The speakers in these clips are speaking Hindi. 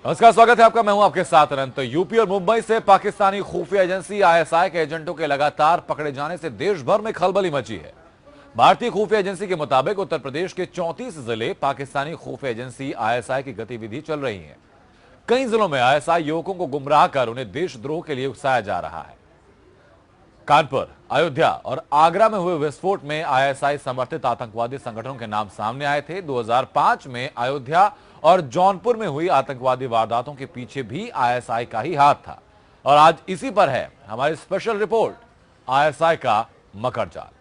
नमस्कार, स्वागत है आपका। मैं हूं आपके साथ अनंत। यूपी और मुंबई से पाकिस्तानी खुफिया एजेंसी आईएसआई के एजेंटों के लगातार पकड़े जाने से देश भर में खलबली मची है। भारतीय खुफिया एजेंसी के मुताबिक उत्तर प्रदेश के 34 जिले पाकिस्तानी खुफिया एजेंसी आईएसआई की गतिविधि चल रही है। कई जिलों में आईएसआई युवकों को गुमराह कर उन्हें देशद्रोह के लिए उकसाया जा रहा है। कानपुर, अयोध्या और आगरा में हुए विस्फोट में आईएसआई समर्थित आतंकवादी संगठनों के नाम सामने आए थे। 2005 में अयोध्या और जौनपुर में हुई आतंकवादी वारदातों के पीछे भी आईएसआई का ही हाथ था। और आज इसी पर है हमारी स्पेशल रिपोर्ट, आईएसआई का मकर जाल।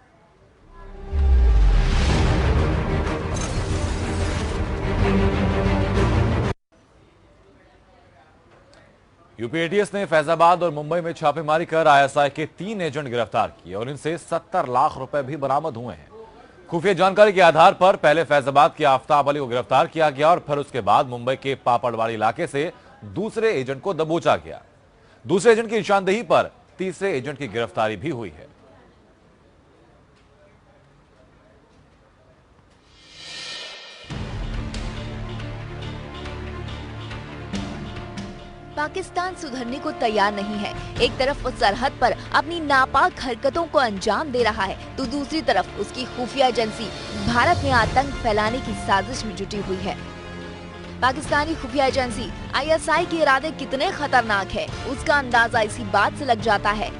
यूपी एटीएस ने फैजाबाद और मुंबई में छापेमारी कर आईएसआई के 3 एजेंट गिरफ्तार किए और इनसे 70 लाख रुपए भी बरामद हुए हैं। खुफिया जानकारी के आधार पर पहले फैजाबाद के आफ्ताब अली को गिरफ्तार किया गया और फिर उसके बाद मुंबई के पापड़वाड़ी इलाके से दूसरे एजेंट को दबोचा गया। दूसरे एजेंट की निशानदेही पर तीसरे एजेंट की गिरफ्तारी भी हुई है। पाकिस्तान सुधरने को तैयार नहीं है। एक तरफ वो सरहद पर अपनी नापाक हरकतों को अंजाम दे रहा है, तो दूसरी तरफ उसकी खुफिया एजेंसी भारत में आतंक फैलाने की साजिश में जुटी हुई है। पाकिस्तानी खुफिया एजेंसी आईएसआई के इरादे कितने खतरनाक है, उसका अंदाजा इसी बात से लग जाता है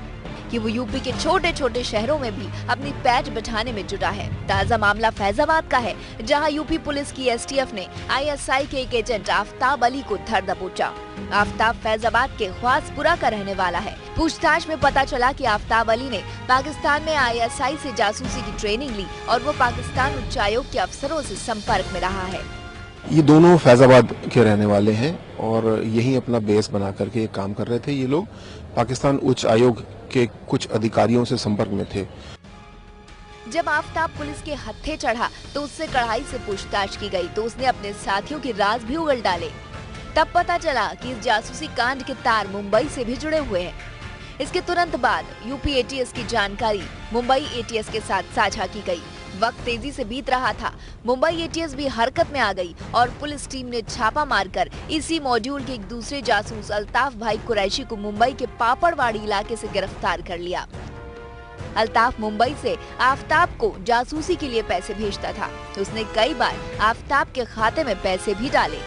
कि वो यूपी के छोटे छोटे शहरों में भी अपनी पैठ बिठाने में जुटा है। ताजा मामला फैजाबाद का है, जहां यूपी पुलिस की एसटीएफ ने आईएसआई के एक एजेंट आफ्ताब अली को धर दबोचा। आफ्ताब फैजाबाद के ख्वासपुरा का रहने वाला है। पूछताछ में पता चला कि आफ्ताब अली ने पाकिस्तान में आईएसआई से जासूसी की ट्रेनिंग ली और वो पाकिस्तान उच्चायोग के अफसरों से संपर्क में रहा है। ये दोनों फैजाबाद के रहने वाले हैं और यही अपना बेस बना करके काम कर रहे थे। ये लोग पाकिस्तान उच्च आयोग के कुछ अधिकारियों से संपर्क में थे। जब आफ्ताब पुलिस के हत्थे चढ़ा तो उससे कड़ाई से पूछताछ की गई, तो उसने अपने साथियों के राज भी उगल डाले। तब पता चला कि इस जासूसी कांड के तार मुंबई से भी जुड़े हुए हैं। इसके तुरंत बाद यूपी एटीएस की जानकारी मुंबई एटीएस के साथ साझा की गई। वक्त तेजी से बीत रहा था, मुंबई एटीएस भी हरकत में आ गई और पुलिस टीम ने छापा मारकर इसी मॉड्यूल के एक दूसरे जासूस अल्ताफ भाई कुरैशी को मुंबई के पापड़वाड़ी इलाके से गिरफ्तार कर लिया। अल्ताफ मुंबई से आफ्ताब को जासूसी के लिए पैसे भेजता था। उसने कई बार आफ्ताब के खाते में पैसे भी डाले।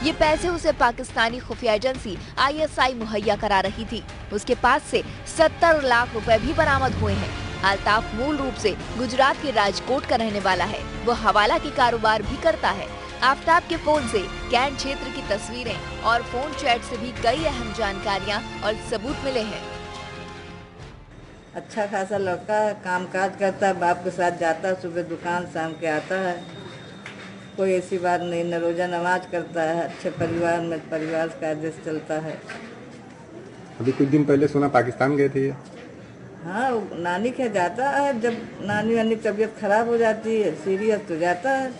ये पैसे उसे पाकिस्तानी खुफिया एजेंसी आईएसआई मुहैया करा रही थी। उसके पास से 70 लाख रुपए भी बरामद हुए हैं। अल्ताफ मूल रूप से गुजरात के राजकोट का रहने वाला है। वो हवाला के कारोबार भी करता है। आफ्ताब के फोन से कैंट क्षेत्र की तस्वीरें और फोन चैट से भी कई अहम जानकारियां और सबूत मिले हैं। अच्छा खासा लड़का है, काम काज करता है, बाप के साथ जाता है, सुबह दुकान शाम के आता है। कोई ऐसी बात नहीं, न रोजा नमाज करता है। अच्छे परिवार में परिवार का आदेश चलता है। अभी कुछ दिन पहले सुना पाकिस्तान गए थे। हाँ, नानी के जाता है। जब नानी वानी तबीयत खराब हो जाती है, सीरियस तो जाता है।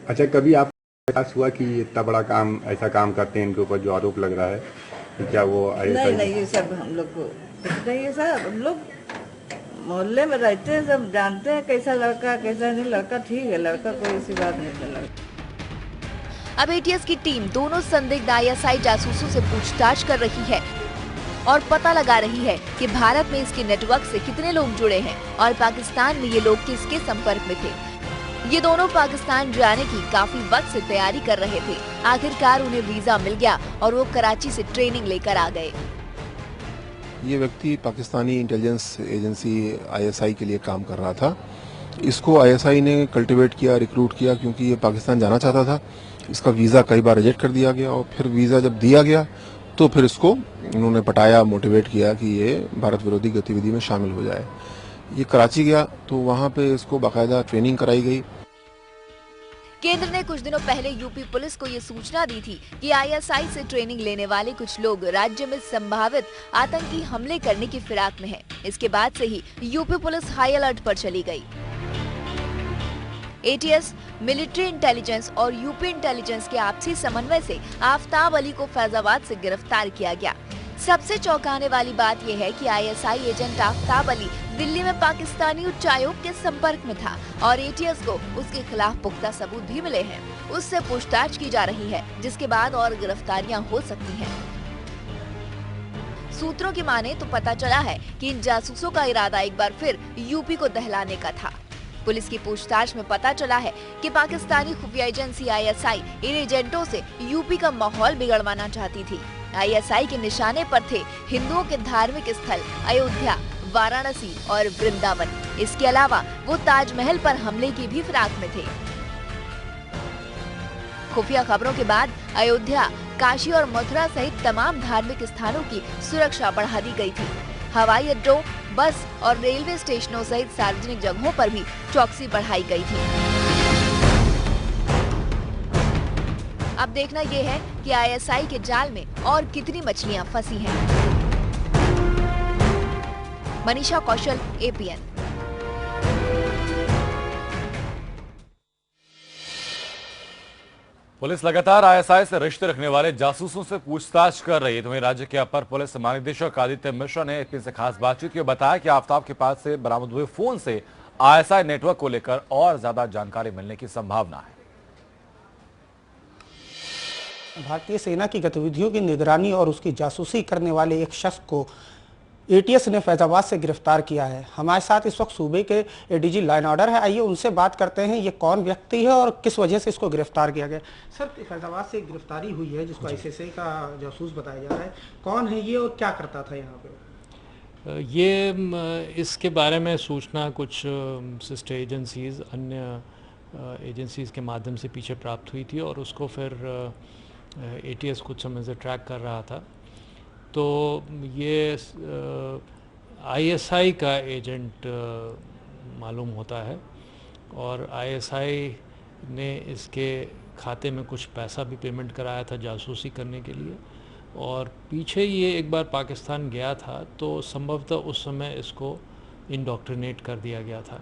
अच्छा, कभी आप पास हुआ कि इतना बड़ा काम, ऐसा काम करते हैं, इनके ऊपर जो आरोप लग रहा है, कि क्या वो नहीं, ये सब हम लोग को कुछ नहीं है। सब हम लोग मोहल्ले में रहते हैं, सब जानते हैं कैसा लड़का कैसा नहीं। लड़का ठीक है, लड़का कोई ऐसी बात नहीं है। लड़का अब एटीएस की टीम दोनों संदिग्ध आईएसआई जासूसों से पूछताछ कर रही है और पता लगा रही है कि भारत में इसके नेटवर्क से कितने लोग जुड़े हैं और पाकिस्तान में ये लोग किसके संपर्क में थे। ये दोनों पाकिस्तान जाने की काफी वक्त से तैयारी कर रहे थे। आखिरकार उन्हें वीजा मिल गया और वो कराची से ट्रेनिंग लेकर आ गए। ये व्यक्ति पाकिस्तानी इंटेलिजेंस एजेंसी आईएसआई के लिए काम कर रहा था। इसको आईएसआई ने कल्टीवेट किया, रिक्रूट किया, क्योंकि ये पाकिस्तान जाना चाहता था। इसका वीज़ा कई बार रिजेक्ट कर दिया गया और फिर वीज़ा जब दिया गया तो फिर इसको उन्होंने पटाया, मोटिवेट किया कि ये भारत विरोधी गतिविधि में शामिल हो जाए। ये कराची गया तो वहाँ पे इसको बाकायदा ट्रेनिंग कराई गई। केंद्र ने कुछ दिनों पहले यूपी पुलिस को ये सूचना दी थी कि आईएसआई से ट्रेनिंग लेने वाले कुछ लोग राज्य में संभावित आतंकी हमले करने की फिराक में हैं। इसके बाद से ही यूपी पुलिस हाई अलर्ट पर चली गई। एटीएस, मिलिट्री इंटेलिजेंस और यूपी इंटेलिजेंस के आपसी समन्वय से आफ्ताब अली को फैजाबाद से गिरफ्तार किया गया। सबसे चौंकाने वाली बात यह है कि आईएसआई एजेंट आफ्ताब अली दिल्ली में पाकिस्तानी उच्चायोग के संपर्क में था और एटीएस को उसके खिलाफ पुख्ता सबूत भी मिले हैं। उससे पूछताछ की जा रही है, जिसके बाद और गिरफ्तारियां हो सकती हैं। सूत्रों की माने तो पता चला है कि इन जासूसों का इरादा एक बार फिर यूपी को दहलाने का था। पुलिस की पूछताछ में पता चला है कि पाकिस्तानी खुफिया एजेंसी आईएसआई इन एजेंटों से यूपी का माहौल बिगड़वाना चाहती थी। आईएसआई के निशाने पर थे हिंदुओं के धार्मिक स्थल अयोध्या, वाराणसी और वृंदावन। इसके अलावा वो ताजमहल पर हमले की भी फिराक में थे। खुफिया खबरों के बाद अयोध्या, काशी और मथुरा सहित तमाम धार्मिक स्थानों की सुरक्षा बढ़ा दी गई थी। हवाई अड्डों, बस और रेलवे स्टेशनों सहित सार्वजनिक जगहों पर भी चौकसी बढ़ाई गई थी। अब देखना ये है कि आईएसआई के जाल में और कितनी मछलियां फंसी हैं। मनीषा कौशल, एपीएन। पुलिस लगातार आईएसआई से रिश्ते रखने वाले जासूसों से पूछताछ कर रही है। वहीं राज्य के अपर पुलिस महानिदेशक आदित्य मिश्रा ने एपीएन से खास बातचीत की, बताया कि आफ्ताब के पास से बरामद हुए फोन से आईएसआई नेटवर्क को लेकर और ज्यादा जानकारी मिलने की संभावना है। भारतीय सेना की गतिविधियों की निगरानी और उसकी जासूसी करने वाले एक शख्स को एटीएस ने फैजाबाद से गिरफ्तार किया है। हमारे साथ इस वक्त सूबे के एडीजी लाइन ऑर्डर है। आइए उनसे बात करते हैं, ये कौन व्यक्ति है और किस वजह से इसको गिरफ्तार किया गया। सर, फैजाबाद से गिरफ्तारी हुई है जिसको आईएसआई का जासूस बताया जा रहा है, कौन है ये और क्या करता था यहाँ पे? ये इसके बारे में सूचना कुछ सिस्टर एजेंसीज, अन्य एजेंसीज के माध्यम से पीछे प्राप्त हुई थी और उसको फिर एटीएस कुछ समय से ट्रैक कर रहा था। तो ये आईएसआई का एजेंट मालूम होता है और आईएसआई ने इसके खाते में कुछ पैसा भी पेमेंट कराया था जासूसी करने के लिए और पीछे ये एक बार पाकिस्तान गया था तो संभवतः उस समय इसको इंडोक्ट्रिनेट कर दिया गया था।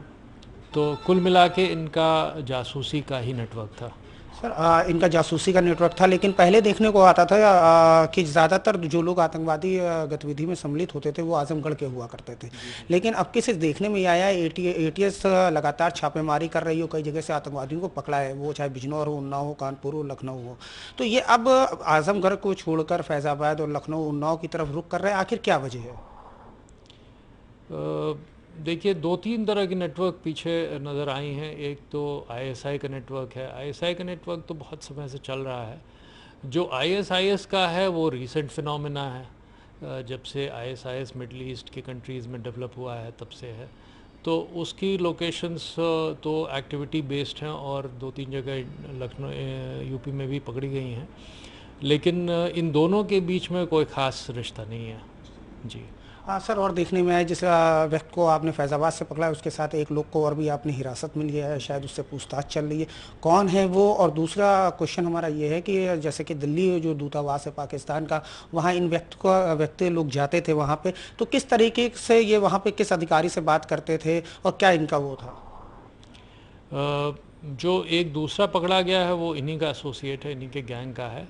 तो कुल मिला के इनका जासूसी का ही नेटवर्क था। सर, इनका जासूसी का नेटवर्क था, लेकिन पहले देखने को आता था कि ज़्यादातर जो लोग आतंकवादी गतिविधि में सम्मिलित होते थे वो आजमगढ़ के हुआ करते थे। लेकिन अब किसी देखने में आया है एटीएस लगातार छापेमारी कर रही हो, कई जगह से आतंकवादियों को पकड़ा है, वो चाहे बिजनौर हो, उन्नाव हो, कानपुर हो, लखनऊ हो। तो ये अब आजमगढ़ को छोड़कर फैजाबाद और लखनऊ, उन्नाव की तरफ रुख कर रहे हैं, आखिर क्या वजह है? देखिए, दो तीन तरह के नेटवर्क पीछे नज़र आई हैं। एक तो आईएसआई का नेटवर्क है। आईएसआई का नेटवर्क तो बहुत समय से चल रहा है। जो आईएसआईएस का है वो रीसेंट फिनोमेना है, जब से आईएसआईएस मिडल ईस्ट के कंट्रीज़ में डेवलप हुआ है तब से है। तो उसकी लोकेशंस तो एक्टिविटी बेस्ड हैं और दो तीन जगह लखनऊ यूपी में भी पकड़ी गई हैं, लेकिन इन दोनों के बीच में कोई ख़ास रिश्ता नहीं है। जी हाँ सर, और देखने में आया जिस व्यक्ति को आपने फैजाबाद से पकड़ा है उसके साथ एक लोग को और भी आपने हिरासत में लिया है, शायद उससे पूछताछ चल रही है, कौन है वो? और दूसरा क्वेश्चन हमारा ये है कि जैसे कि दिल्ली जो दूतावास है पाकिस्तान का, वहाँ इन व्यक्ति लोग जाते थे वहाँ पे, तो किस तरीके से ये वहाँ पे किस अधिकारी से बात करते थे और क्या इनका वो था? जो एक दूसरा पकड़ा गया है वो इन्हीं का एसोसिएट है, इन्हीं के गैंग का है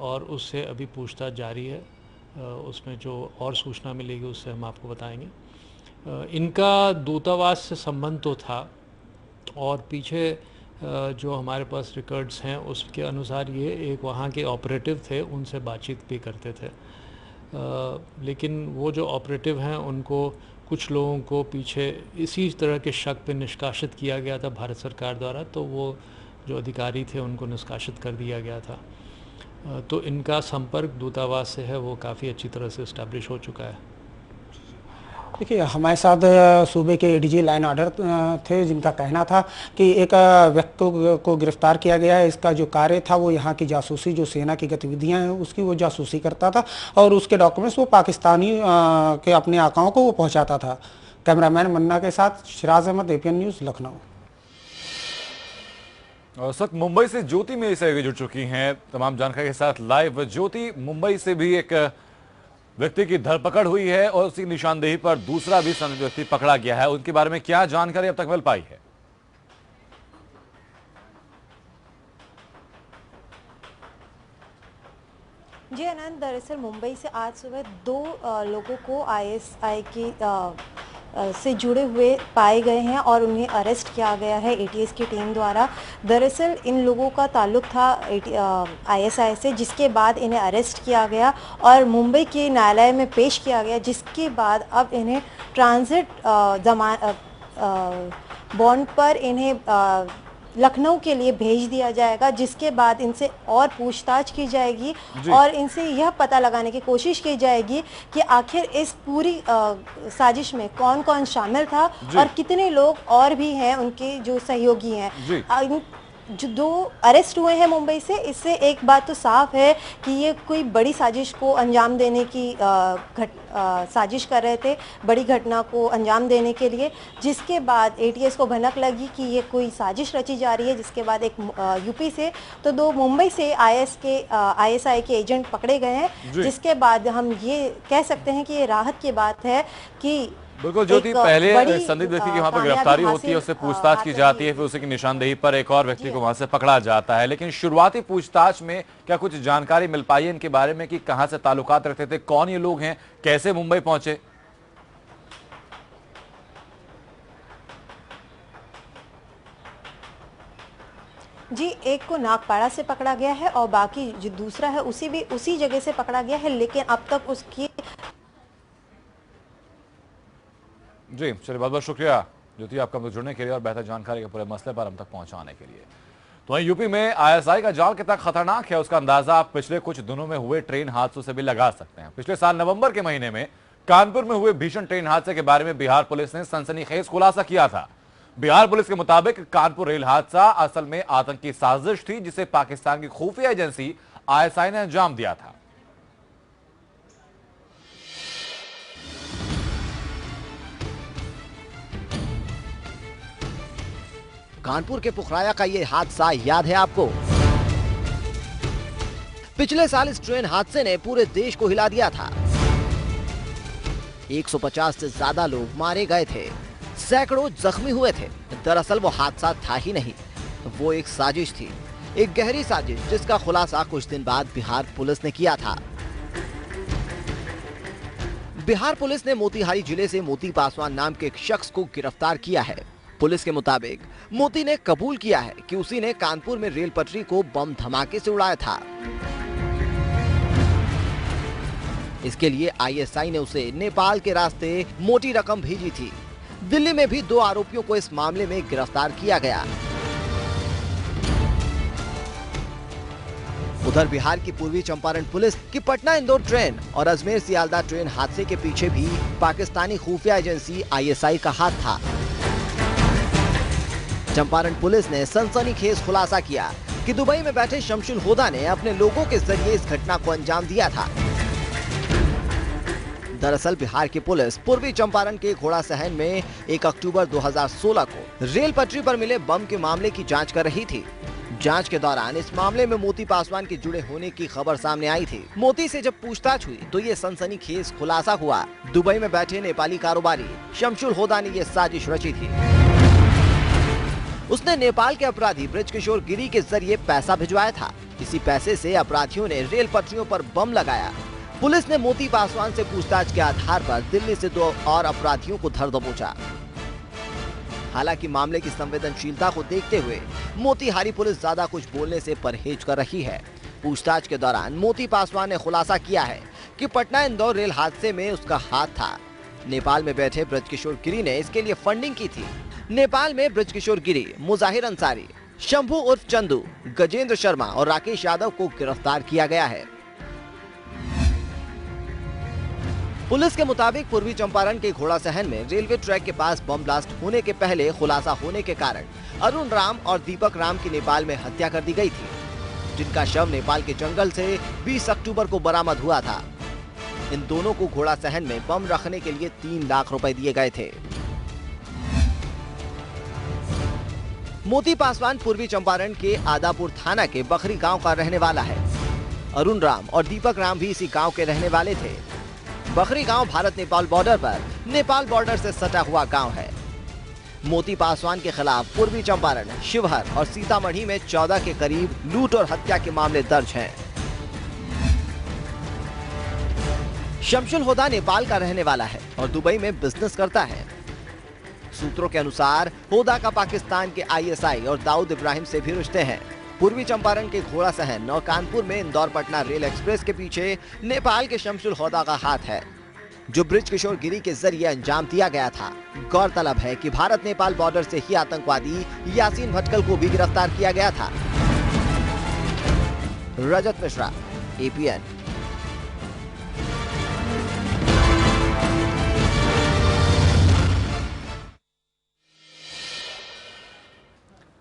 और उससे अभी पूछताछ जारी है। उसमें जो और सूचना मिलेगी उससे हम आपको बताएंगे। इनका दूतावास से संबंध तो था और पीछे जो हमारे पास रिकॉर्ड्स हैं उसके अनुसार ये एक वहाँ के ऑपरेटिव थे, उनसे बातचीत भी करते थे। लेकिन वो जो ऑपरेटिव हैं उनको कुछ लोगों को पीछे इसी तरह के शक पे निष्कासित किया गया था भारत सरकार द्वारा, तो वो जो अधिकारी थे उनको निष्कासित कर दिया गया था। तो इनका संपर्क दूतावास से है वो काफ़ी अच्छी तरह से इस्टेब्लिश हो चुका है। देखिए, हमारे साथ सूबे के एडीजी लाइन ऑर्डर थे जिनका कहना था कि एक व्यक्ति को गिरफ्तार किया गया है। इसका जो कार्य था वो यहाँ की जासूसी, जो सेना की गतिविधियाँ हैं उसकी वो जासूसी करता था और उसके डॉक्यूमेंट्स वो पाकिस्तानी के अपने आकाओं को वो पहुँचाता था। कैमरामैन मन्ना के साथ सिराज अहमद, एपीएन न्यूज़, लखनऊ। और इस वक्त मुंबई से ज्योति मेरी सहयोगी जुड़ चुकी हैं तमाम जानकारी के साथ लाइव। ज्योति, मुंबई से भी एक व्यक्ति की धरपकड़ हुई है और उसी निशानदेही पर दूसरा भी संदिग्ध व्यक्ति पकड़ा गया है, उनके बारे में क्या जानकारी अब तक मिल पाई है? जी आनंद, दरअसल मुंबई से आज सुबह दो लोगों को आईएसआई की से जुड़े हुए पाए गए हैं और उन्हें अरेस्ट किया गया है एटीएस की टीम द्वारा। दरअसल इन लोगों का ताल्लुक था आईएसआई से, जिसके बाद इन्हें अरेस्ट किया गया और मुंबई के न्यायालय में पेश किया गया, जिसके बाद अब इन्हें ट्रांजिट बॉन्ड पर इन्हें लखनऊ के लिए भेज दिया जाएगा, जिसके बाद इनसे और पूछताछ की जाएगी और इनसे यह पता लगाने की कोशिश की जाएगी कि आखिर इस पूरी साजिश में कौन कौन शामिल था और कितने लोग और भी हैं उनके जो सहयोगी हैं। जो 2 अरेस्ट हुए हैं मुंबई से, इससे एक बात तो साफ है कि ये कोई बड़ी साजिश को अंजाम देने की साजिश कर रहे थे, बड़ी घटना को अंजाम देने के लिए, जिसके बाद एटीएस को भनक लगी कि ये कोई साजिश रची जा रही है। जिसके बाद एक यूपी से तो 2 मुंबई से आईएसआई के एजेंट पकड़े गए हैं, जिसके बाद हम ये कह सकते हैं कि ये राहत की बात है कि बिल्कुल ज्योति, पहले संदिग्ध व्यक्ति की वहां पर गिरफ्तारी होती है, उससे पूछताछ की जाती है, फिर उसी की निशानदेही पर एक और व्यक्ति को वहां से पकड़ा जाता है। लेकिन शुरुआती पूछताछ में क्या कुछ जानकारी मिल पाई है इनके बारे में कि कहां से ताल्लुकात रखते थे, कौन ये लोग हैं, कैसे मुंबई पहुंचे? जी, एक को नागपाड़ा से पकड़ा गया है और बाकी जो दूसरा है उसी जगह से पकड़ा गया है, लेकिन अब तक उसकी जी चलिए, बहुत बहुत शुक्रिया ज्योति आपका हमसे जुड़ने के लिए और बेहतर जानकारी के पूरे मसले पर हम तक पहुंचाने के लिए। तो वहीं यूपी में आईएसआई का जाल कितना खतरनाक है उसका अंदाजा आप पिछले कुछ दिनों में हुए ट्रेन हादसों से भी लगा सकते हैं। पिछले साल नवंबर के महीने में कानपुर में हुए भीषण ट्रेन हादसे के बारे में बिहार पुलिस ने सनसनीखेज खुलासा किया था। बिहार पुलिस के मुताबिक कानपुर रेल हादसा असल में आतंकी साजिश थी, जिसे पाकिस्तान की खुफिया एजेंसी आईएसआई ने अंजाम दिया था। कानपुर के पुखराया का ये हादसा याद है आपको? पिछले साल इस ट्रेन हादसे ने पूरे देश को हिला दिया था। 150 से ज्यादा लोग मारे गए थे, सैकड़ों जख्मी हुए थे। दरअसल वो हादसा था ही नहीं, वो एक साजिश थी, एक गहरी साजिश, जिसका खुलासा कुछ दिन बाद बिहार पुलिस ने किया था। बिहार पुलिस ने मोतिहारी जिले से मोती पासवान नाम के एक शख्स को गिरफ्तार किया है। पुलिस के मुताबिक मोती ने कबूल किया है कि उसी ने कानपुर में रेल पटरी को बम धमाके से उड़ाया था। इसके लिए आईएसआई ने उसे नेपाल के रास्ते मोटी रकम भेजी थी। दिल्ली में भी 2 आरोपियों को इस मामले में गिरफ्तार किया गया। उधर बिहार की पूर्वी चंपारण पुलिस की पटना इंदौर ट्रेन और अजमेर सियालदा ट्रेन हादसे के पीछे भी पाकिस्तानी खुफिया एजेंसी आईएसआई का हाथ था। चंपारण पुलिस ने सनसनीखेज खुलासा किया कि दुबई में बैठे शमशुल होदा ने अपने लोगों के जरिए इस घटना को अंजाम दिया था। दरअसल बिहार की पुलिस पूर्वी चंपारण के घोड़ा सहन में 1 अक्टूबर 2016 को रेल पटरी पर मिले बम के मामले की जांच कर रही थी। जांच के दौरान इस मामले में मोती पासवान के जुड़े होने की खबर सामने आई थी। मोती से जब पूछताछ हुई तो ये सनसनीखेज खुलासा हुआ। दुबई में बैठे नेपाली कारोबारी शमशुल होदा ने ये साजिश रची थी। उसने नेपाल के अपराधी ब्रजकिशोर गिरी के जरिए पैसा भिजवाया था। इसी पैसे से अपराधियों ने रेल पटरियों पर बम लगाया। पुलिस ने मोती पासवान से पूछताछ के आधार पर दिल्ली से 2 और अपराधियों को धर दबोचा। हालांकि मामले की संवेदनशीलता को देखते हुए मोतीहारी पुलिस ज्यादा कुछ बोलने से परहेज कर रही है। पूछताछ के दौरान मोती पासवान ने खुलासा किया है कि पटना इंदौर रेल हादसे में उसका हाथ था। नेपाल में बैठे ब्रजकिशोर गिरी ने इसके लिए फंडिंग की थी। नेपाल में ब्रजकिशोर गिरी, मुजाहिर अंसारी, शंभू उर्फ चंदू, गजेंद्र शर्मा और राकेश यादव को गिरफ्तार किया गया है। पुलिस के मुताबिक पूर्वी चंपारण के घोड़ा सहन में रेलवे ट्रैक के पास बम ब्लास्ट होने के पहले खुलासा होने के कारण अरुण राम और दीपक राम की नेपाल में हत्या कर दी गई थी, जिनका शव नेपाल के जंगल से 20 अक्टूबर को बरामद हुआ था। इन दोनों को घोड़ा सहन में बम रखने के लिए 3 लाख रुपए दिए गए थे। मोती पासवान पूर्वी चंपारण के आदापुर थाना के बखरी गांव का रहने वाला है। अरुण राम और दीपक राम भी इसी गांव के रहने वाले थे। बखरी गांव भारत नेपाल बॉर्डर पर नेपाल बॉर्डर से सटा हुआ गांव है। मोती पासवान के खिलाफ पूर्वी चंपारण, शिवहर और सीतामढ़ी में 14 के करीब लूट और हत्या के मामले दर्ज हैं। शमशुल होदा नेपाल का रहने वाला है और दुबई में बिजनेस करता है। सूत्रों के अनुसार होदा का पाकिस्तान के आईएसआई और दाऊद इब्राहिम से भी रिश्ते हैं। पूर्वी चंपारण के घोड़ा सहन और कानपुर में इंदौर पटना रेल एक्सप्रेस के पीछे नेपाल के शमशुल होदा का हाथ है, जो ब्रिज किशोर गिरी के जरिए अंजाम दिया गया था। गौरतलब है कि भारत नेपाल बॉर्डर से ही आतंकवादी यासीन भटकल को भी गिरफ्तार किया गया था। रजत मिश्रा, एपीएन।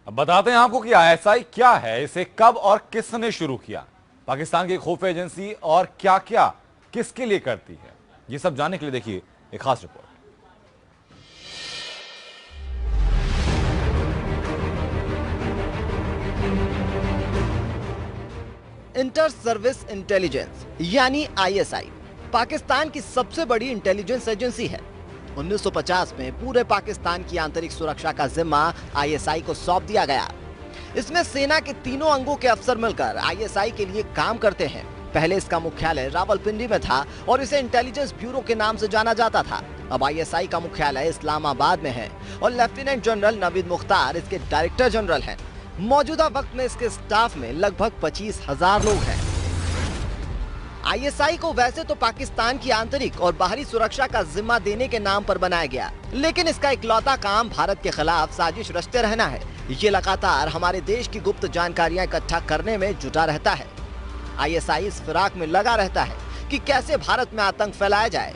अब बताते हैं आपको कि आईएसआई क्या है, इसे कब और किसने शुरू किया, पाकिस्तान की खुफिया एजेंसी और क्या क्या किसके लिए करती है, ये सब जानने के लिए देखिए एक खास रिपोर्ट। इंटर सर्विस इंटेलिजेंस यानी आईएसआई पाकिस्तान की सबसे बड़ी इंटेलिजेंस एजेंसी है। 1950 में पूरे पाकिस्तान की आंतरिक सुरक्षा का जिम्मा आईएसआई को सौंप दिया गया। इसमें सेना के तीनों अंगों के अफसर मिलकर आईएसआई के लिए काम करते हैं। पहले इसका मुख्यालय रावलपिंडी में था और इसे इंटेलिजेंस ब्यूरो के नाम से जाना जाता था। अब आईएसआई का मुख्यालय इस्लामाबाद में है और लेफ्टिनेंट जनरल नवीद मुख्तार इसके डायरेक्टर जनरल हैं। मौजूदा वक्त में इसके स्टाफ में लगभग 25,000 लोग हैं। आईएसआई को वैसे तो पाकिस्तान की आंतरिक और बाहरी सुरक्षा का जिम्मा देने के नाम पर बनाया गया, लेकिन इसका इकलौता काम भारत के खिलाफ साजिश रचते रहना है। ये लगातार हमारे देश की गुप्त जानकारियां इकट्ठा करने में जुटा रहता है। आईएसआई इस फिराक में लगा रहता है कि कैसे भारत में आतंक फैलाया जाए।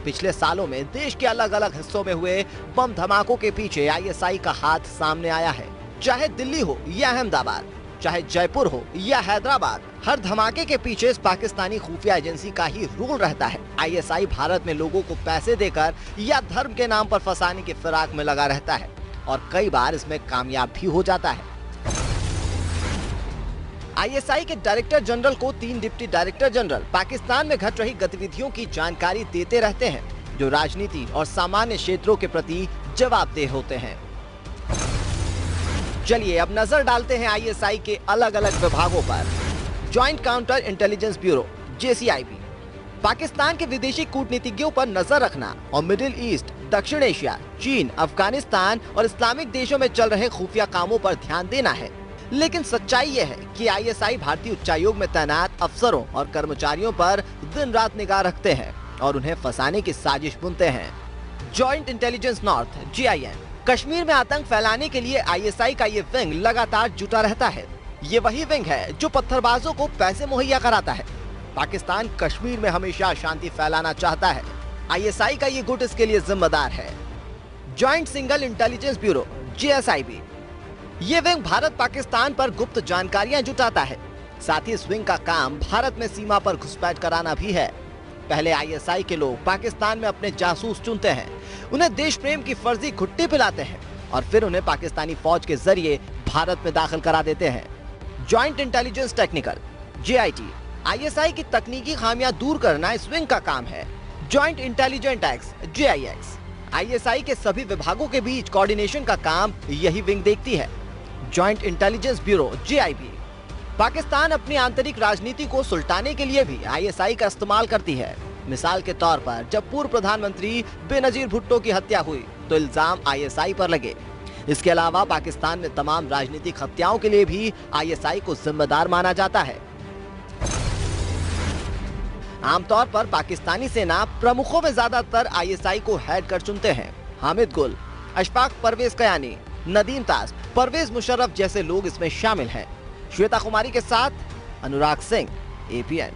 पिछले सालों में देश के अलग अलग हिस्सों में हुए बम धमाकों के पीछे आईएसआई का हाथ सामने आया है। चाहे दिल्ली हो या अहमदाबाद, चाहे जयपुर हो या हैदराबाद, हर धमाके के पीछे इस पाकिस्तानी खुफिया एजेंसी का ही रोल रहता है। आईएसआई भारत में लोगों को पैसे देकर या धर्म के नाम पर फंसाने की फिराक में लगा रहता है और कई बार इसमें कामयाब भी हो जाता है। आईएसआई के डायरेक्टर जनरल को 3 डिप्टी डायरेक्टर जनरल पाकिस्तान में घट रही गतिविधियों की जानकारी देते रहते हैं, जो राजनीति और सामान्य क्षेत्रों के प्रति जवाबदेह होते हैं। चलिए अब नजर डालते हैं आईएसआई के अलग अलग विभागों पर। Joint counter intelligence bureau JCIB Pakistan के विदेशी कूटनीतिज्ञों पर नजर रखना और मिडिल ईस्ट, दक्षिण एशिया, चीन, अफगानिस्तान और इस्लामिक देशों में चल रहे खुफिया कामों पर ध्यान देना है। लेकिन सच्चाई ये है कि आईएसआई भारतीय उच्चायोग में तैनात अफसरों और कर्मचारियों पर दिन रात निगाह रखते हैं और उन्हें फंसाने की साजिश बुनते हैं। Joint intelligence north JIN Kashmir में आतंक फैलाने के लिए आईएसआई का ये विंग लगातार जुटा रहता है। ये वही विंग है जो पत्थरबाजों को पैसे मुहैया कराता है। पाकिस्तान कश्मीर में हमेशा शांति फैलाना चाहता है। आईएसआई का ये गुट इसके लिए जिम्मेदार है। Joint single intelligence bureau JSIB ये विंग भारत पाकिस्तान पर गुप्त जानकारियां जुटाता है। साथ ही इस विंग का काम भारत में सीमा पर घुसपैठ कराना भी है। पहले आईएसआई के लोग पाकिस्तान में अपने जासूस चुनते हैं, उन्हें देश प्रेम की फर्जी घुट्टी पिलाते हैं और फिर उन्हें पाकिस्तानी फौज के जरिए भारत में दाखिल करा देते हैं। Joint intelligence technical JIT ISI की तकनीकी खामियां दूर करना इस विंग का काम है। Joint intelligent x JIX ISI के सभी विभागों के बीच कोऑर्डिनेशन का काम यही विंग देखती है। Joint intelligence bureau JIB Pakistan अपनी आंतरिक राजनीति को सुलटाने के लिए भी आईएसआई का इस्तेमाल करती है। मिसाल के तौर पर जब पूर्व प्रधानमंत्री बेनजीर भुट्टो की हत्या हुई तो इल्जाम आईएसआई पर लगे। इसके अलावा पाकिस्तान में तमाम राजनीतिक हत्याओं के लिए भी आईएसआई को जिम्मेदार माना जाता है। आमतौर पर पाकिस्तानी सेना प्रमुखों में ज्यादातर आईएसआई को हेड कर चुनते हैं। हामिद गुल, अशफाक परवेज कयानी, नदीम ताज, परवेज मुशर्रफ जैसे लोग इसमें शामिल हैं। श्वेता कुमारी के साथ अनुराग सिंह, APN।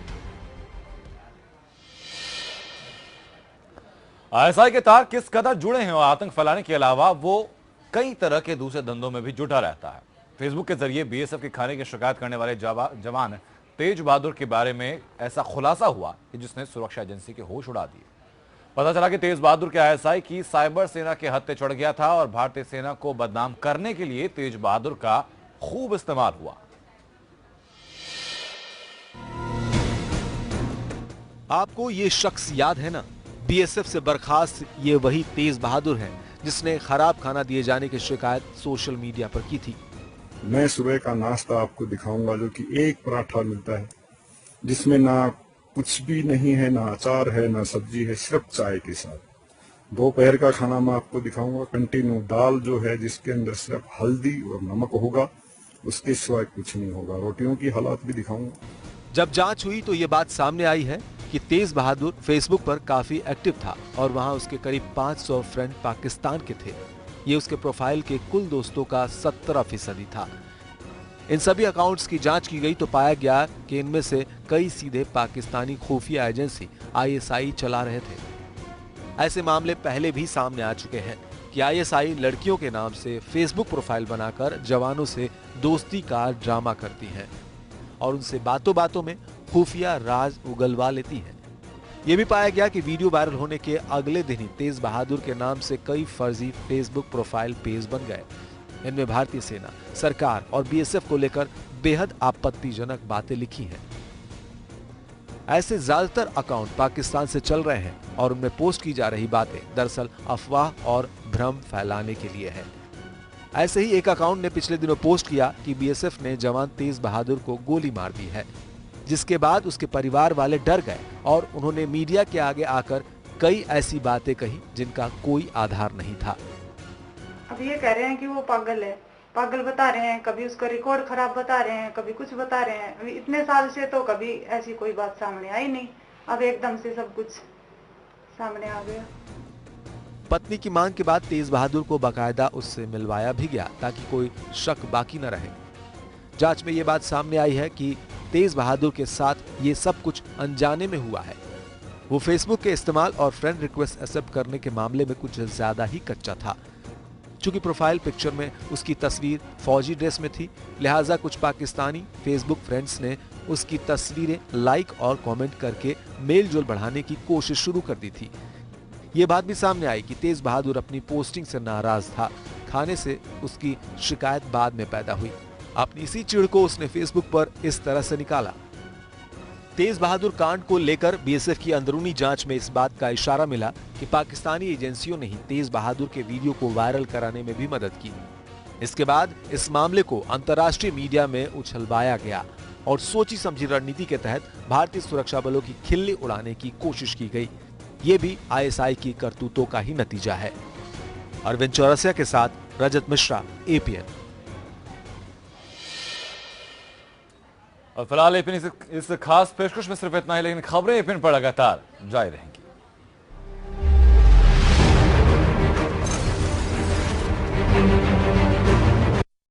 आईएसआई के तार किस कदर जुड़े हैं और आतंक फैलाने के अलावा वो कई तरह के दूसरे धंधों में भी जुटा रहता है। फेसबुक के जरिए BSF के खाने की शिकायत करने वाले जवान तेज बहादुर के बारे में ऐसा खुलासा हुआ कि जिसने सुरक्षा एजेंसी के होश उड़ा दिए। पता चला कि तेज बहादुर के आईएसआई की साइबर सेना के हत्थे चढ़ गया था और भारतीय सेना को बदनाम करने के लिए तेज बहादुर का खूब इस्तेमाल हुआ। आपको ये शख्स याद है ना? BSF से बर्खास्त ये वही तेज बहादुर है जिसने खराब खाना दिए जाने की शिकायत सोशल मीडिया पर की थी। मैं सुबह का नाश्ता आपको दिखाऊंगा जो कि एक पराठा मिलता है जिसमें ना कुछ भी नहीं है, ना अचार है, ना सब्जी है, सिर्फ चाय के साथ। दोपहर का खाना मैं आपको दिखाऊंगा कंटिन्यू दाल जो है जिसके अंदर सिर्फ हल्दी और नमक होगा, उसके सिवाय कुछ नहीं होगा। रोटियों की हालात भी दिखाऊंगा। जब जांच हुई तो ये बात सामने आई है कि तेज बहादुर फेसबुक पर काफी एक्टिव था और वहां उसके करीब 500 फ्रेंड पाकिस्तान के थे। ये उसके प्रोफाइल के कुल दोस्तों का 17% था। इन सभी अकाउंट्स की जांच की गई तो पाया गया कि इनमें से कई सीधे पाकिस्तानी खुफिया एजेंसी ISI चला रहे थे। ऐसे मामले पहले भी सामने आ चुके हैं कि ISI लड़कियों के नाम से फेसबुक प्रोफाइल बनाकर जवानों से दोस्ती का ड्रामा करती हैं और उनसे बातों बातों में खुफिया राज उगलवा लेती हैं। ये भी पाया गया कि वीडियो वायरल होने के अगले दिन ही तेज बहादुर के नाम से कई फर्जी फेसबुक प्रोफाइल पेज बन गए। इनमें भारतीय सेना, सरकार और BSF को लेकर बेहद आपत्तिजनक बातें लिखी हैं। ऐसे ज्यादातर अकाउंट पाकिस्तान से चल रहे हैं और उनमें पोस्ट की जा रही बातें दरअसल अफवाह और भ्रम फैलाने के लिए है। ऐसे ही एक अकाउंट ने पिछले दिनों पोस्ट किया कि BSF ने जवान तेज बहादुर को गोली मार दी है, जिसके बाद उसके परिवार वाले डर गए और उन्होंने मीडिया के आगे आकर कई ऐसी बातें कही जिनका कोई आधार नहीं था। अब ये कह रहे हैं कि वो पागल है, पागल बता रहे हैं, कभी उसका रिकॉर्ड खराब बता रहे हैं, कभी कुछ बता रहे हैं। अभी इतने साल से तो कभी ऐसी कोई बात सामने आई नहीं, अब एकदम से सब कुछ सामने आ गया। पत्नी की मांग के बाद तेज बहादुर को बाकायदा उससे मिलवाया भी गया ताकि कोई शक बाकी न रहे। जांच में ये बात सामने आई है कि तेज बहादुर के साथ ये सब कुछ अनजाने में हुआ है। वो फेसबुक के इस्तेमाल और फ्रेंड रिक्वेस्ट एक्सेप्ट करने के मामले में कुछ ज्यादा ही कच्चा था। चूंकि प्रोफाइल पिक्चर में उसकी तस्वीर फौजी ड्रेस में थी, लिहाजा कुछ पाकिस्तानी फेसबुक फ्रेंड्स ने उसकी तस्वीरें लाइक और कमेंट करके मेल जोल बढ़ाने की कोशिश शुरू कर दी थी। ये बात भी सामने आई कि तेज बहादुर अपनी पोस्टिंग से नाराज था। खाने से उसकी शिकायत बाद में पैदा हुई। अपनी इसी चिढ़ को उसने फेसबुक पर इस तरह से निकाला। तेज बहादुर कांड को लेकर BSF की अंदरूनी जांच में इस बात का इशारा मिला कि पाकिस्तानी एजेंसियों ने ही तेज बहादुर के वीडियो को वायरल कराने में भी मदद की। इसके बाद इस मामले को अंतर्राष्ट्रीय मीडिया में उछलवाया गया और सोची समझी रणनीति के तहत भारतीय सुरक्षा बलों की खिल्ली उड़ाने की कोशिश की गई। ये भी ISI की करतूतों का ही नतीजा है। अरविंद चौरसिया के साथ रजत मिश्रा, APN। और फिलहाल APN इस खास पेशकश में सिर्फ इतना ही, लेकिन खबरें APN पर लगातार जारी रहेंगी।